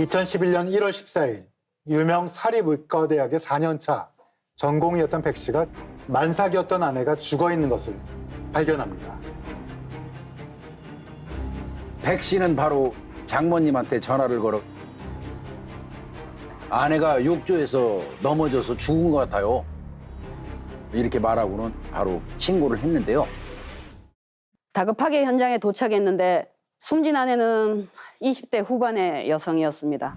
2011년 1월 14일 유명 사립의과대학의 4년차 전공의였던 백 씨가 만삭이었던 아내가 죽어 있는 것을 발견합니다. 백 씨는 바로 장모님한테 전화를 걸어 아내가 욕조에서 넘어져서 죽은 것 같아요. 이렇게 말하고는 바로 신고를 했는데요. 다급하게 현장에 도착했는데 숨진 아내는 20대 후반의 여성이었습니다.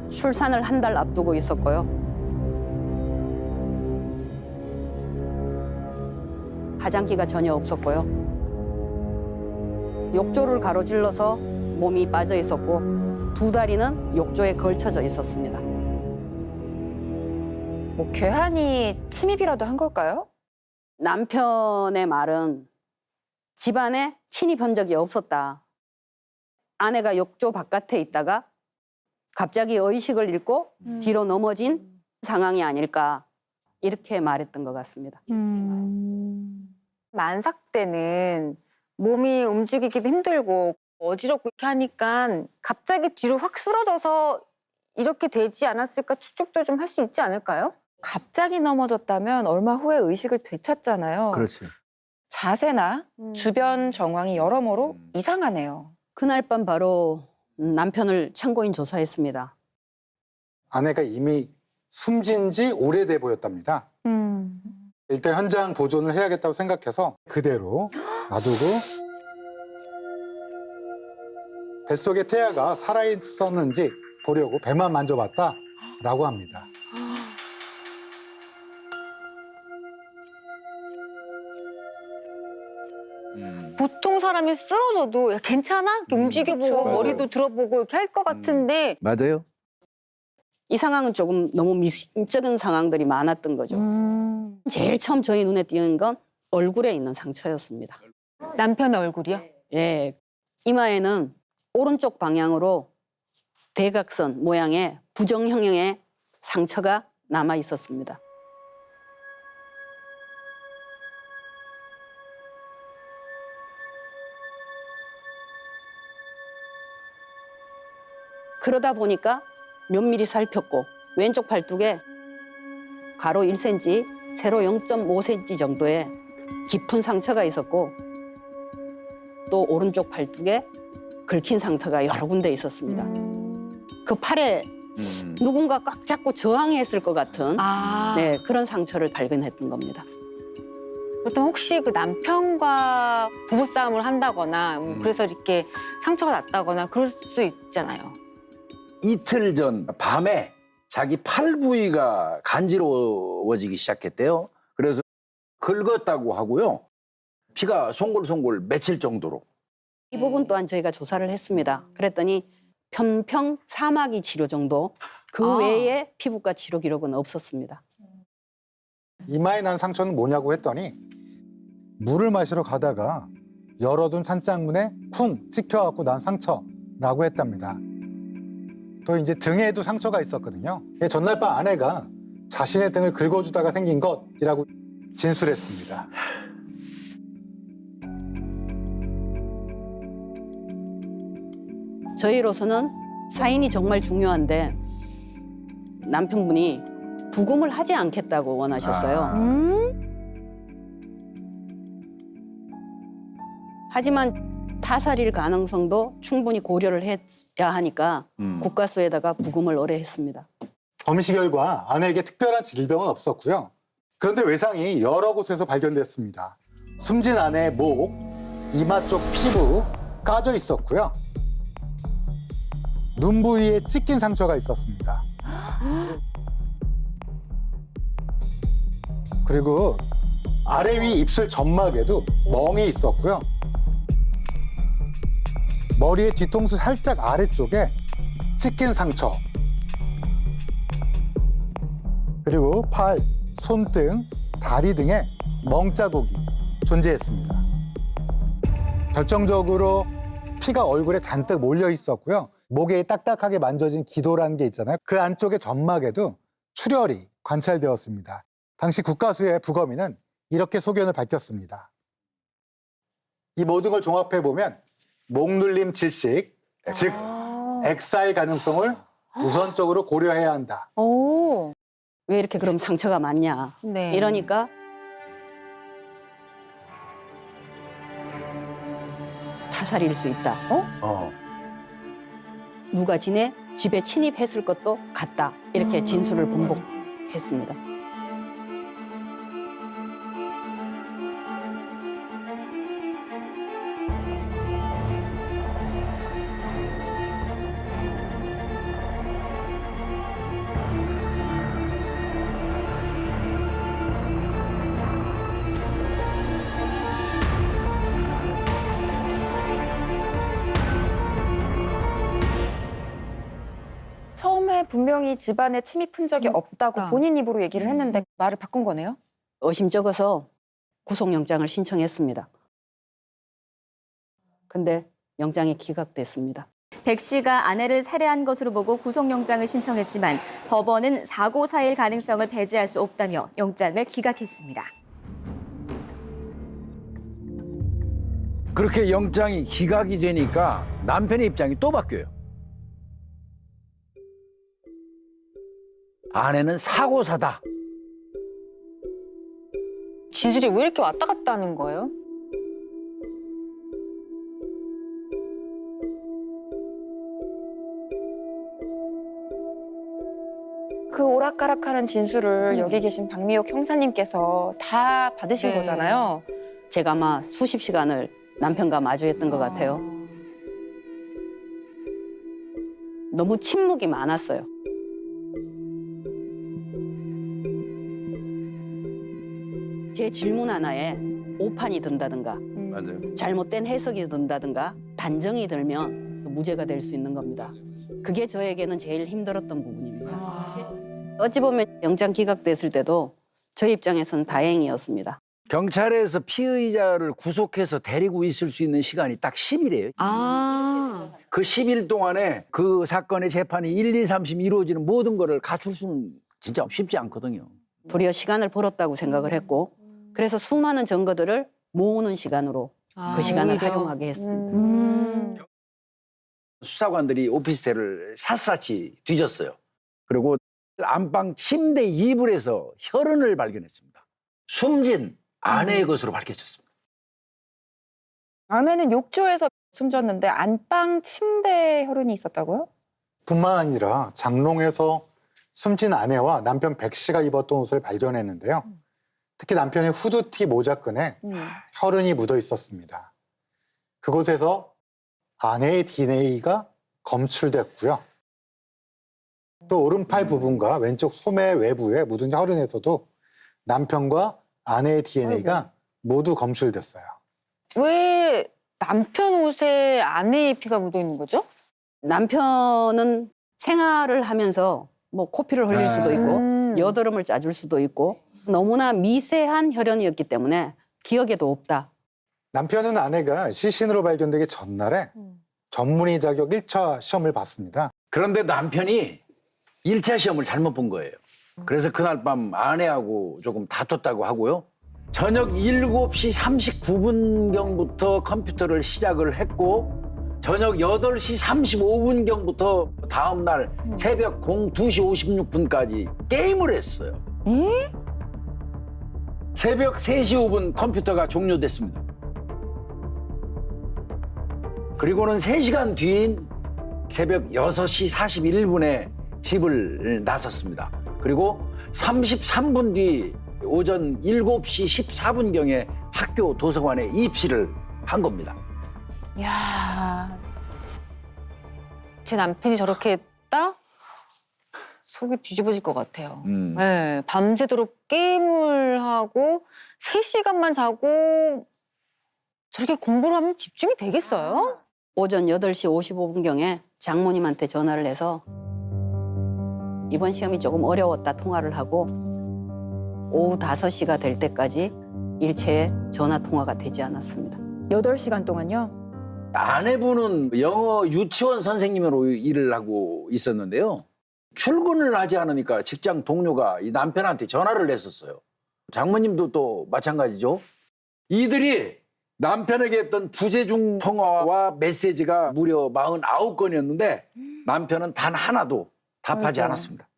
출산을 한 달 앞두고 있었고요. 화장기가 전혀 없었고요. 욕조를 가로질러서 몸이 빠져 있었고 두 다리는 욕조에 걸쳐져 있었습니다. 뭐 괴한이 침입이라도 한 걸까요? 남편의 말은 집안에 침입한 적이 없었다. 아내가 욕조 바깥에 있다가 갑자기 의식을 잃고 뒤로 넘어진 상황이 아닐까 이렇게 말했던 것 같습니다. 만삭 때는 몸이 움직이기도 힘들고 어지럽고 이렇게 하니까 갑자기 뒤로 확 쓰러져서 이렇게 되지 않았을까 추측도 좀 할 수 있지 않을까요? 갑자기 넘어졌다면 얼마 후에 의식을 되찾잖아요. 그렇지. 자세나 주변 정황이 여러모로 이상하네요. 그날 밤 바로 남편을 참고인 조사했습니다. 아내가 이미 숨진 지 오래돼 보였답니다. 일단 현장 보존을 해야겠다고 생각해서 그대로 놔두고 뱃속에 태아가 살아있었는지 보려고 배만 만져봤다라고 합니다. 보통 사람이 쓰러져도 야, 괜찮아? 이렇게 움직여보고 그렇죠. 머리도 들어보고 이렇게 할 것 같은데 맞아요. 이 상황은 조금 너무 미심쩍은 상황들이 많았던 거죠. 제일 처음 저희 눈에 띄는 건 얼굴에 있는 상처였습니다. 남편의 얼굴이요? 예, 이마에는 오른쪽 방향으로 대각선 모양의 부정형의 상처가 남아 있었습니다. 그러다 보니까 면밀히 살폈고 왼쪽 팔뚝에 가로 1cm, 세로 0.5cm 정도의 깊은 상처가 있었고 또 오른쪽 팔뚝에 긁힌 상처가 여러 군데 있었습니다. 그 팔에 누군가 꽉 잡고 저항했을 것 같은 네, 그런 상처를 발견했던 겁니다. 보통 혹시 그 남편과 부부싸움을 한다거나 그래서 이렇게 상처가 났다거나 그럴 수 있잖아요. 이틀 전 밤에 자기 팔 부위가 간지러워지기 시작했대요. 그래서 긁었다고 하고요. 피가 송골송골 맺힐 정도로. 이 부분 또한 저희가 조사를 했습니다. 그랬더니 편평 사마귀 치료 정도 그 외에 피부과 치료 기록은 없었습니다. 이마에 난 상처는 뭐냐고 했더니 물을 마시러 가다가 열어둔 찬장문에 쿵 찍혀갖고 난 상처라고 했답니다. 또 이제 등에도 상처가 있었거든요. 전날 밤 아내가 자신의 등을 긁어주다가 생긴 것이라고 진술했습니다. 저희로서는 사인이 정말 중요한데 남편분이 부검을 하지 않겠다고 원하셨어요. 하지만 타살일 가능성도 충분히 고려를 해야 하니까 국가수에다가 부검을 의뢰했습니다. 검시 결과 아내에게 특별한 질병은 없었고요. 그런데 외상이 여러 곳에서 발견됐습니다. 숨진 아내의 목, 이마 쪽 피부 까져 있었고요. 눈 부위에 찢긴 상처가 있었습니다. 그리고 아래 위 입술 점막에도 멍이 있었고요. 머리의 뒤통수 살짝 아래쪽에 찢긴 상처. 그리고 팔, 손등, 다리 등에 멍자국이 존재했습니다. 결정적으로 피가 얼굴에 잔뜩 몰려 있었고요. 목에 딱딱하게 만져진 기도라는 게 있잖아요. 그 안쪽의 점막에도 출혈이 관찰되었습니다. 당시 국가수의 부검인은 이렇게 소견을 밝혔습니다. 이 모든 걸 종합해보면 목눌림 질식, 즉 액사의 가능성을 우선적으로 고려해야 한다. 오. 왜 이렇게 그럼 상처가 많냐. 네. 이러니까 타살일 수 있다. 누가 지네 집에 침입했을 것도 같다. 이렇게 진술을 번복했습니다. 처음에 분명히 집안에 침입 흔적이 없다고 본인 입으로 얘기를 했는데 말을 바꾼 거네요? 의심쩍어서 구속영장을 신청했습니다. 근데 영장이 기각됐습니다. 백 씨가 아내를 살해한 것으로 보고 구속영장을 신청했지만 법원은 사고 사일 가능성을 배제할 수 없다며 영장을 기각했습니다. 그렇게 영장이 기각이 되니까 남편의 입장이 또 바뀌어요. 아내는 사고사다. 진술이 왜 이렇게 왔다 갔다 하는 거예요? 그 오락가락하는 진술을 여기 계신 박미옥 형사님께서 다 받으신 네. 거잖아요. 제가 아마 수십 시간을 남편과 마주했던 것 같아요. 너무 침묵이 많았어요. 제 질문 하나에 오판이 든다든가 맞아요. 잘못된 해석이 든다든가 단정이 들면 무죄가 될 수 있는 겁니다. 그게 저에게는 제일 힘들었던 부분입니다. 어찌 보면 영장 기각됐을 때도 저희 입장에서는 다행이었습니다. 경찰에서 피의자를 구속해서 데리고 있을 수 있는 시간이 딱 10일이에요. 그 10일 동안에 그 사건의 재판이 1, 2, 3심 이루어지는 모든 거를 갖출 수는 진짜 쉽지 않거든요. 도리어 시간을 벌었다고 생각을 했고 그래서 수많은 증거들을 모으는 시간으로 그 시간을 오히려. 활용하게 했습니다. 수사관들이 오피스텔을 샅샅이 뒤졌어요. 그리고 안방 침대 이불에서 혈흔을 발견했습니다. 숨진 아내의 것으로 밝혀졌습니다. 아내는 욕조에서 숨졌는데 안방 침대에 혈흔이 있었다고요? 뿐만 아니라 장롱에서 숨진 아내와 남편 백 씨가 입었던 옷을 발견했는데요. 특히 남편의 후드티 모자끈에 혈흔이 묻어 있었습니다. 그곳에서 아내의 DNA가 검출됐고요. 또 오른팔 부분과 왼쪽 소매 외부에 묻은 혈흔에서도 남편과 아내의 DNA가 모두 검출됐어요. 왜 남편 옷에 아내의 피가 묻어 있는 거죠? 남편은 생활을 하면서 뭐 코피를 흘릴 수도 있고 여드름을 짜줄 수도 있고 너무나 미세한 혈흔이었기 때문에 기억에도 없다. 남편은 아내가 시신으로 발견되기 전날에 전문의 자격 1차 시험을 봤습니다. 그런데 그런데 남편이 1차 시험을 잘못 본 거예요. 그래서 그날 밤 아내하고 조금 다퉜다고 하고요. 저녁 7시 39분경부터 컴퓨터를 시작을 했고 저녁 8시 35분경부터 다음 날 새벽 02시 56분까지 게임을 했어요. 새벽 3시 5분 컴퓨터가 종료됐습니다. 그리고는 3시간 뒤인 새벽 6시 41분에 집을 나섰습니다. 그리고 33분 뒤 오전 7시 14분경에 학교 도서관에 입실을 한 겁니다. 이야. 제 남편이 저렇게 했다? 속이 뒤집어질 것 같아요. 네, 밤새도록 게임을 하고 3시간만 자고 저렇게 공부를 하면 집중이 되겠어요? 오전 8시 55분경에 장모님한테 전화를 해서 이번 시험이 조금 어려웠다 통화를 하고 오후 5시가 될 때까지 일체의 전화 통화가 되지 않았습니다. 8시간 동안요? 아내분은 영어 유치원 선생님으로 일을 하고 있었는데요. 출근을 하지 않으니까 직장 동료가 이 남편한테 전화를 했었어요. 장모님도 또 마찬가지죠. 이들이 남편에게 했던 부재중 통화와 메시지가 무려 49건이었는데 남편은 단 하나도 답하지 아이고. 않았습니다.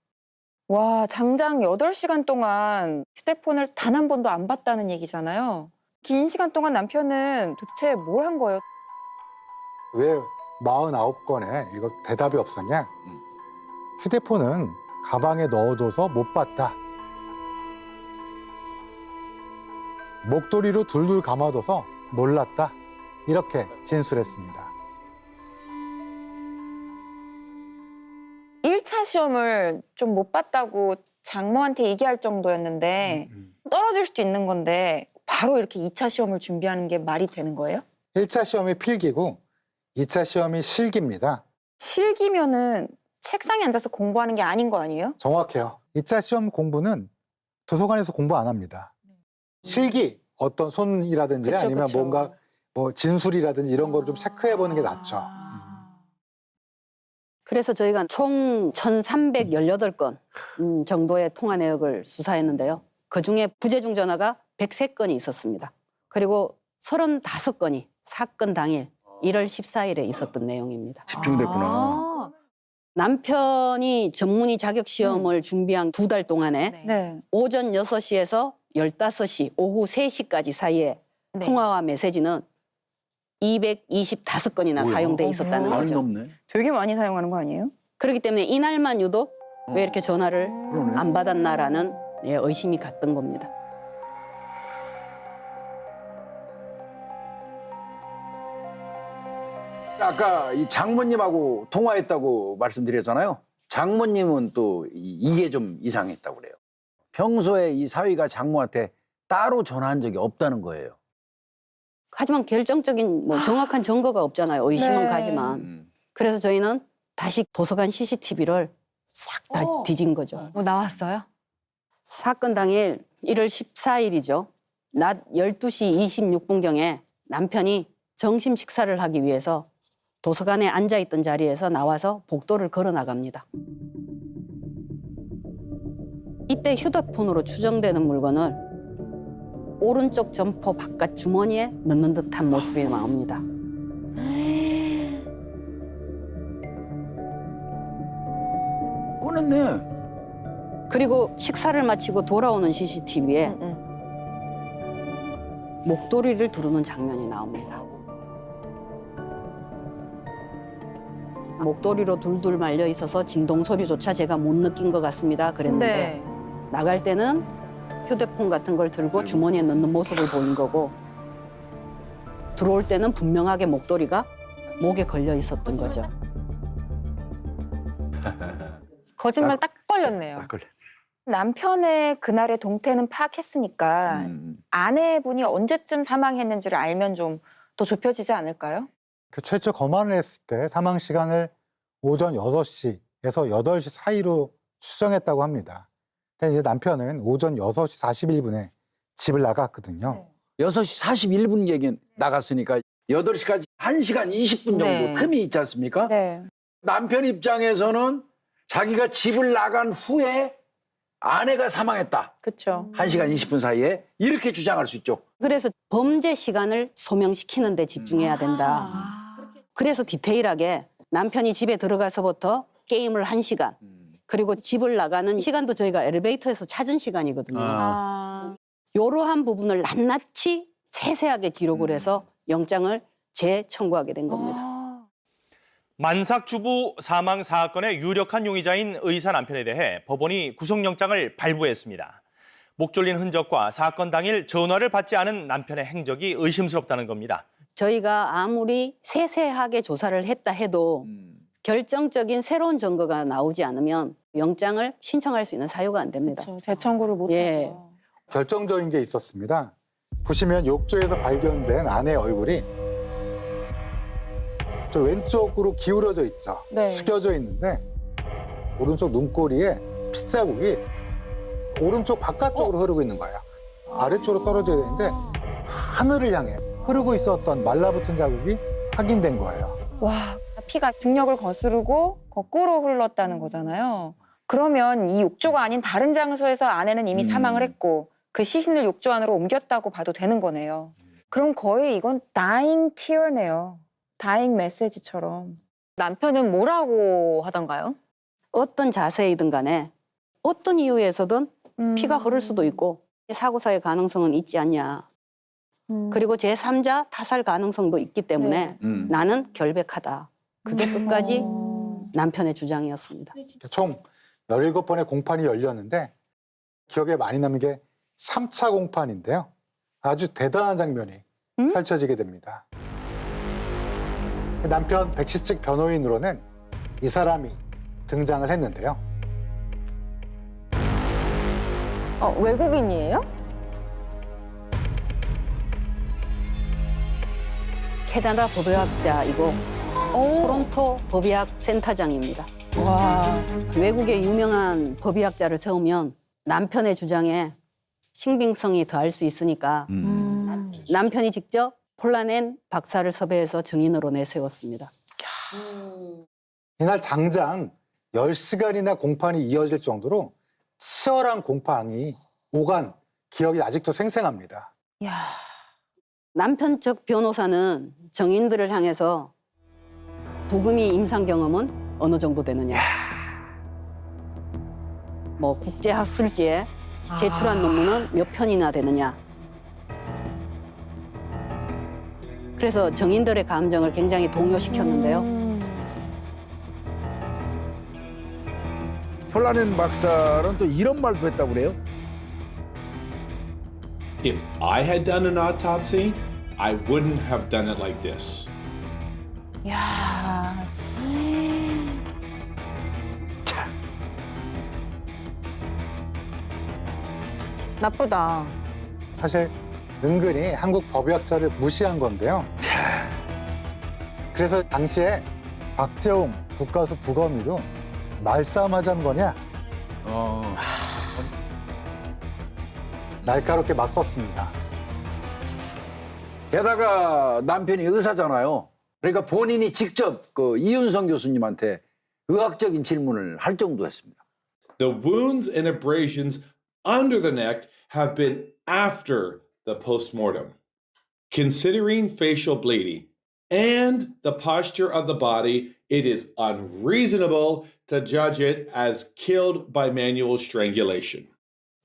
와, 장장 8시간 동안 휴대폰을 단 한 번도 안 봤다는 얘기잖아요. 긴 시간 동안 남편은 도대체 뭘 한 거예요? 왜 49건에 이거 대답이 없었냐? 휴대폰은 가방에 넣어둬서 못 봤다. 목도리로 둘둘 감아둬서 몰랐다. 이렇게 진술했습니다. 1차 시험을 좀 못 봤다고 장모한테 얘기할 정도였는데 떨어질 수도 있는 건데 바로 이렇게 2차 시험을 준비하는 게 말이 되는 거예요? 1차 시험이 필기고 2차 시험이 실기입니다. 실기면은 책상에 앉아서 공부하는 게 아닌 거 아니에요? 정확해요. 2차 시험 공부는 도서관에서 공부 안 합니다. 실기, 어떤 손이라든지 그쵸, 아니면 그쵸. 뭔가 뭐 진술이라든지 이런 걸 좀 체크해 보는 게 낫죠. 그래서 저희가 총 1,318건 정도의 통화 내역을 수사했는데요. 그중에 부재중 전화가 103건이 있었습니다. 그리고 35건이 사건 당일 1월 14일에 있었던 내용입니다. 집중됐구나. 남편이 전문의 자격 시험을 준비한 2달 동안에 네. 오전 6시에서 15시, 오후 3시까지 사이에 네. 통화와 메시지는 225건이나 뭐야? 사용돼 있었다는 많이 거죠. 넘네. 되게 많이 사용하는 거 아니에요? 그렇기 때문에 이날만 유독 왜 이렇게 전화를 그러네. 안 받았나라는 의심이 갔던 겁니다. 아까 이 장모님하고 통화했다고 말씀드렸잖아요. 장모님은 또 이게 좀 이상했다고 그래요. 평소에 이 사위가 장모한테 따로 전화한 적이 없다는 거예요. 하지만 결정적인 정확한 증거가 없잖아요. 의심은 네. 가지만. 그래서 저희는 다시 도서관 CCTV를 싹 다 뒤진 거죠. 뭐 나왔어요? 사건 당일 1월 14일이죠. 낮 12시 26분경에 남편이 점심 식사를 하기 위해서 도서관에 앉아있던 자리에서 나와서 복도를 걸어 나갑니다. 이때 휴대폰으로 추정되는 물건을 오른쪽 점퍼 바깥 주머니에 넣는 듯한 모습이 나옵니다. 꺼냈네. 그리고 식사를 마치고 돌아오는 CCTV에 목도리를 두르는 장면이 나옵니다. 목도리로 둘둘 말려 있어서 진동 소리조차 제가 못 느낀 것 같습니다. 그랬는데 나갈 때는 휴대폰 같은 걸 들고 주머니에 넣는 모습을 보인 거고 들어올 때는 분명하게 목도리가 목에 걸려 있었던 거죠. 거짓말 딱 걸렸네요. 아, 그래. 남편의 그날의 동태는 파악했으니까 아내분이 언제쯤 사망했는지를 알면 좀 더 좁혀지지 않을까요? 그 최초 검안을 했을 때 사망 시간을 오전 6시에서 8시 사이로 추정했다고 합니다. 근데 이제 남편은 오전 6시 41분에 집을 나갔거든요. 6시 41분 얘기 나갔으니까 8시까지 1시간 20분 정도 네. 틈이 있지 않습니까? 네. 남편 입장에서는 자기가 집을 나간 후에 아내가 사망했다. 그렇죠. 1시간 20분 사이에 이렇게 주장할 수 있죠. 그래서 범죄 시간을 소명시키는 데 집중해야 된다. 그래서 디테일하게 남편이 집에 들어가서부터 게임을 1시간 그리고 집을 나가는 시간도 저희가 엘리베이터에서 찾은 시간이거든요. 이러한 부분을 낱낱이 세세하게 기록을 해서 영장을 재청구하게 된 겁니다. 만삭 주부 사망 사건의 유력한 용의자인 의사 남편에 대해 법원이 구속영장을 발부했습니다. 목 졸린 흔적과 사건 당일 전화를 받지 않은 남편의 행적이 의심스럽다는 겁니다. 저희가 아무리 세세하게 조사를 했다 해도 결정적인 새로운 증거가 나오지 않으면 영장을 신청할 수 있는 사유가 안 됩니다. 그렇죠. 재청구를 못 예. 하죠. 결정적인 게 있었습니다. 보시면 욕조에서 발견된 아내의 얼굴이 저 왼쪽으로 기울어져 있죠. 네. 숙여져 있는데 오른쪽 눈꼬리에 핏자국이 오른쪽 바깥쪽으로 흐르고 있는 거예요. 아래쪽으로 떨어져야 되는데 하늘을 향해 흐르고 있었던 말라붙은 자국이 확인된 거예요. 와, 피가 중력을 거스르고 거꾸로 흘렀다는 거잖아요. 그러면 이 욕조가 아닌 다른 장소에서 아내는 이미 사망을 했고 그 시신을 욕조 안으로 옮겼다고 봐도 되는 거네요. 그럼 거의 이건 dying tear네요. dying 메시지처럼. 남편은 뭐라고 하던가요? 어떤 자세이든 간에 어떤 이유에서든 피가 흐를 수도 있고 사고사의 가능성은 있지 않냐. 그리고 제3자 타살 가능성도 있기 때문에 나는 결백하다. 그게 끝까지 남편의 주장이었습니다. 총 17번의 공판이 열렸는데 기억에 많이 남는 게 3차 공판인데요. 아주 대단한 장면이 펼쳐지게 됩니다. 남편 백씨 측 변호인으로는 이 사람이 등장을 했는데요. 외국인이에요? 캐나다 법의학자이고 토론토 법의학 센터장입니다. 와. 외국의 유명한 법의학자를 세우면 남편의 주장에 신빙성이 더할 수 있으니까 남편이 직접 폴라넨 박사를 섭외해서 증인으로 내세웠습니다. 이날 장장 10시간이나 공판이 이어질 정도로 치열한 공판이 오간 기억이 아직도 생생합니다. 남편 측 변호사는 증인들을 향해서 부금이 임상 경험은 어느 정도 되느냐. 뭐 국제학술지에 제출한 논문은 몇 편이나 되느냐. 그래서 증인들의 감정을 굉장히 동요시켰는데요. 폴라넨 박사는 또 이런 말도 했다고 그래요? If I had done an autopsy, I wouldn't have done it like this. 야. 나쁘다. 사실 은근히 한국 법의학자를 무시한 건데요. 그래서 당시에 박재홍 국가수 부검의도 말싸움하자는 거냐 날카롭게 맞섰습니다. 게다가 남편이 의사잖아요. 그러니까 본인이 직접 그 이윤성 교수님한테 의학적인 질문을 할 정도였습니다. The wounds and abrasions under the neck have been after the postmortem. Considering facial bleeding and the posture of the body, it is unreasonable to judge it as killed by manual strangulation.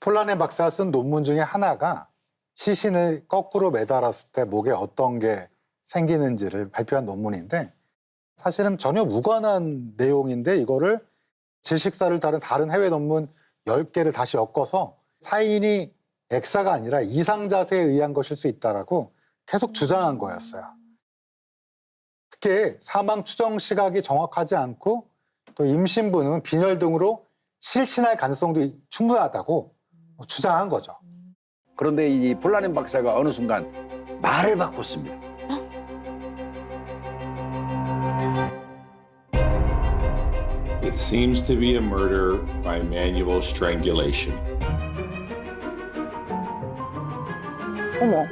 폴라넨 박사가 쓴 논문 중에 하나가 시신을 거꾸로 매달았을 때 목에 어떤 게 생기는지를 발표한 논문인데 사실은 전혀 무관한 내용인데 이거를 질식사를 다룬 다른 해외 논문 10개를 다시 엮어서 사인이 액사가 아니라 이상자세에 의한 것일 수 있다라고 계속 주장한 거였어요. 특히 사망 추정 시각이 정확하지 않고 또 임신부는 빈혈 등으로 실신할 가능성도 충분하다고 주장한 거죠. 그런데 이 폴라넨 박사가 어느 순간 말을 바꿨습니다. It seems to be a murder by manual strangulation. 어머.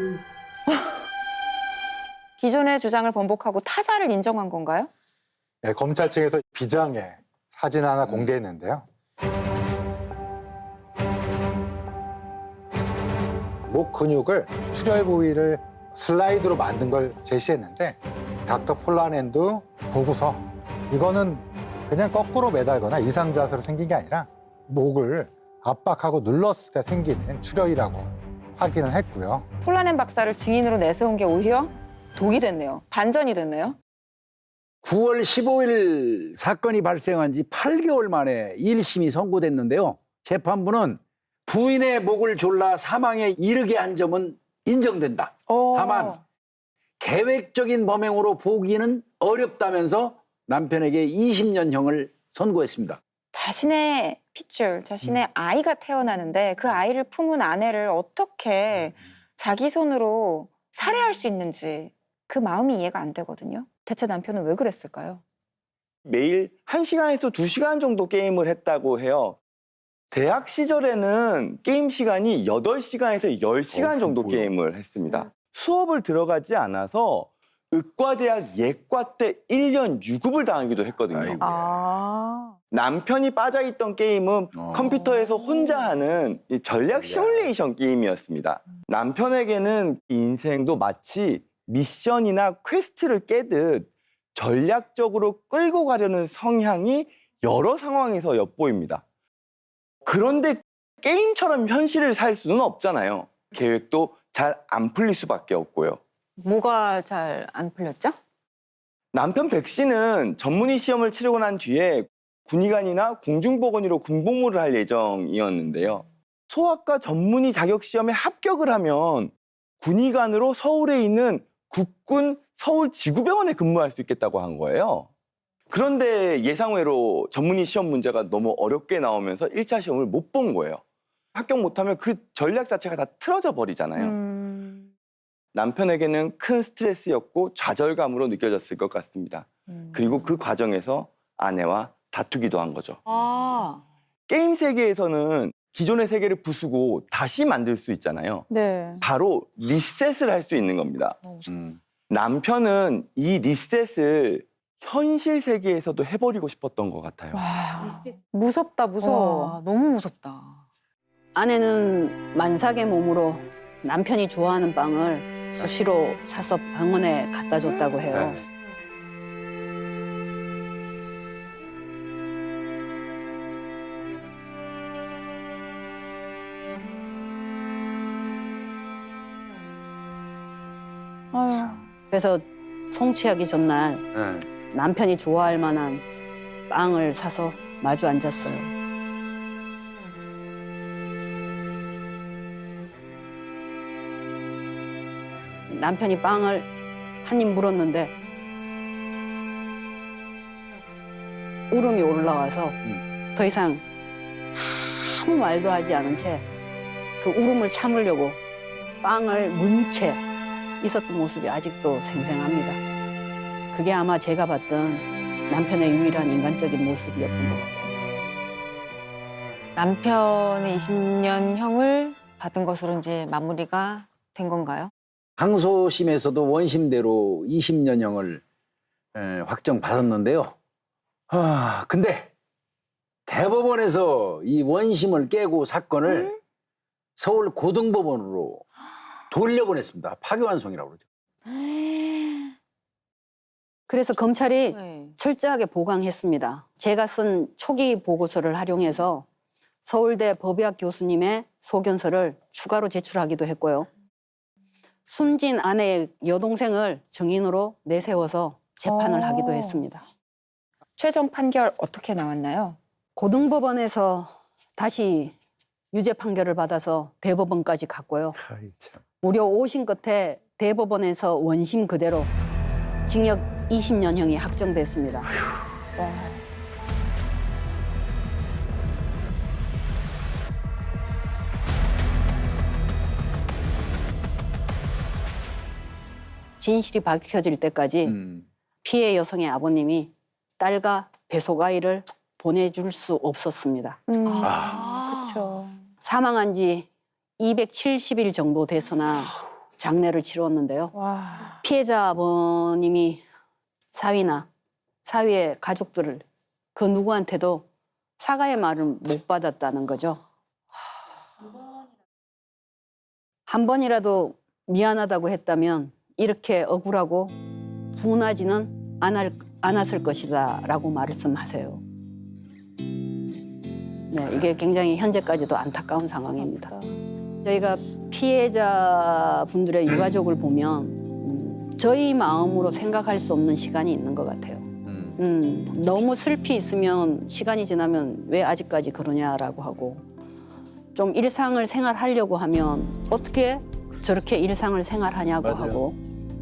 기존의 주장을 번복하고 타살을 인정한 건가요? 네, 검찰 측에서 비장의 사진 하나 공개했는데요. 목 근육을 출혈 부위를 슬라이드로 만든 걸 제시했는데 닥터 폴라넨도 보고서 이거는 그냥 거꾸로 매달거나 이상 자세로 생긴 게 아니라 목을 압박하고 눌렀을 때 생기는 출혈이라고 확인을 했고요. 폴라넨 박사를 증인으로 내세운 게 오히려 독이 됐네요. 반전이 됐네요. 9월 15일 사건이 발생한 지 8개월 만에 1심이 선고됐는데요. 재판부는 부인의 목을 졸라 사망에 이르게 한 점은 인정된다. 다만 계획적인 범행으로 보기는 어렵다면서 남편에게 20년형을 선고했습니다. 자신의 핏줄, 자신의 아이가 태어나는데 그 아이를 품은 아내를 어떻게 자기 손으로 살해할 수 있는지 그 마음이 이해가 안 되거든요. 대체 남편은 왜 그랬을까요? 매일 1시간에서 2시간 정도 게임을 했다고 해요. 대학 시절에는 게임 시간이 8시간에서 10시간 정도 게임을 했습니다. 수업을 들어가지 않아서 의과대학 예과 때 1년 유급을 당하기도 했거든요. 아이고. 남편이 빠져있던 게임은 컴퓨터에서 혼자 하는 이 전략 시뮬레이션 게임이었습니다. 남편에게는 인생도 마치 미션이나 퀘스트를 깨듯 전략적으로 끌고 가려는 성향이 여러 상황에서 엿보입니다. 그런데 게임처럼 현실을 살 수는 없잖아요. 계획도 잘 안 풀릴 수밖에 없고요. 뭐가 잘 안 풀렸죠? 남편 백 씨는 전문의 시험을 치르고 난 뒤에 군의관이나 공중보건의로 군복무를 할 예정이었는데요. 소아과 전문의 자격 시험에 합격을 하면 군의관으로 서울에 있는 국군 서울지구병원에 근무할 수 있겠다고 한 거예요. 그런데 예상외로 전문의 시험 문제가 너무 어렵게 나오면서 1차 시험을 못 본 거예요. 합격 못하면 그 전략 자체가 다 틀어져 버리잖아요. 남편에게는 큰 스트레스였고 좌절감으로 느껴졌을 것 같습니다. 그리고 그 과정에서 아내와 다투기도 한 거죠. 게임 세계에서는 기존의 세계를 부수고 다시 만들 수 있잖아요. 네. 바로 리셋을 할 수 있는 겁니다. 음. 남편은 이 리셋을 현실 세계에서도 해버리고 싶었던 것 같아요. 무섭다, 무서워. 너무 무섭다. 아내는 만삭의 몸으로 남편이 좋아하는 빵을 수시로 사서 병원에 갖다 줬다고 해요. 네. 그래서 송치하기 전날 네. 남편이 좋아할 만한 빵을 사서 마주 앉았어요. 남편이 빵을 한 입 물었는데 울음이 올라와서 더 이상 아무 말도 하지 않은 채 그 울음을 참으려고 빵을 문 채 있었던 모습이 아직도 생생합니다. 그게 아마 제가 봤던 남편의 유일한 인간적인 모습이었던 것 같아요. 남편의 20년형을 받은 것으로 이제 마무리가 된 건가요? 항소심에서도 원심대로 20년형을 확정받았는데요. 근데 대법원에서 이 원심을 깨고 사건을 서울 고등법원으로 돌려보냈습니다. 파기환송이라고 그러죠. 그래서 검찰이 네. 철저하게 보강했습니다. 제가 쓴 초기 보고서를 활용해서 서울대 법의학 교수님의 소견서를 추가로 제출하기도 했고요. 숨진 아내의 여동생을 증인으로 내세워서 재판을 하기도 했습니다. 최종 판결 어떻게 나왔나요? 고등법원에서 다시 유죄 판결을 받아서 대법원까지 갔고요. 무려 5심 끝에 대법원에서 원심 그대로 징역 20년형이 확정됐습니다. 진실이 밝혀질 때까지 피해 여성의 아버님이 딸과 배속 아이를 보내줄 수 없었습니다. 그렇죠. 사망한 지 270일 정도 돼서나 장례를 치렀는데요. 피해자 아버님이 사위나 사위의 가족들을 그 누구한테도 사과의 말을 못 받았다는 거죠. 한 번이라도 미안하다고 했다면 이렇게 억울하고 분하지는 않았을 것이다 라고 말씀하세요. 네, 이게 굉장히 현재까지도 안타까운 상황입니다. 저희가 피해자분들의 유가족을 보면 저희 마음으로 생각할 수 없는 시간이 있는 것 같아요. 너무 슬피 있으면 시간이 지나면 왜 아직까지 그러냐라고 하고 좀 일상을 생활하려고 하면 어떻게 저렇게 일상을 생활하냐고 맞아요. 하고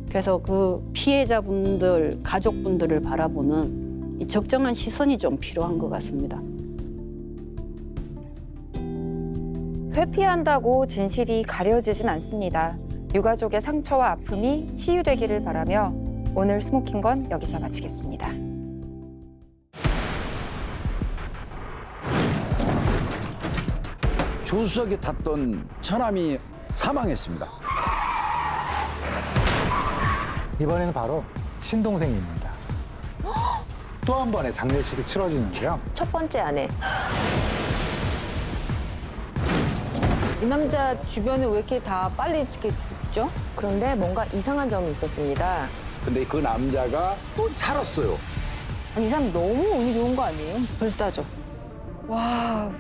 그래서 그 피해자분들, 가족분들을 바라보는 이 적정한 시선이 좀 필요한 것 같습니다. 회피한다고 진실이 가려지진 않습니다. 유가족의 상처와 아픔이 치유되기를 바라며 오늘 스모킹건 여기서 마치겠습니다. 조수석에 탔던 처남이 사망했습니다. 이번에는 바로 친동생입니다. 또 한 번의 장례식이 치러지는데요. 첫 번째 아내. 이 남자 주변에 왜 이렇게 다 빨리 이렇게 죽죠? 그런데 뭔가 이상한 점이 있었습니다. 근데 그 남자가 또 살았어요. 아니, 이 사람 너무 운이 좋은 거 아니에요? 불사조. 와,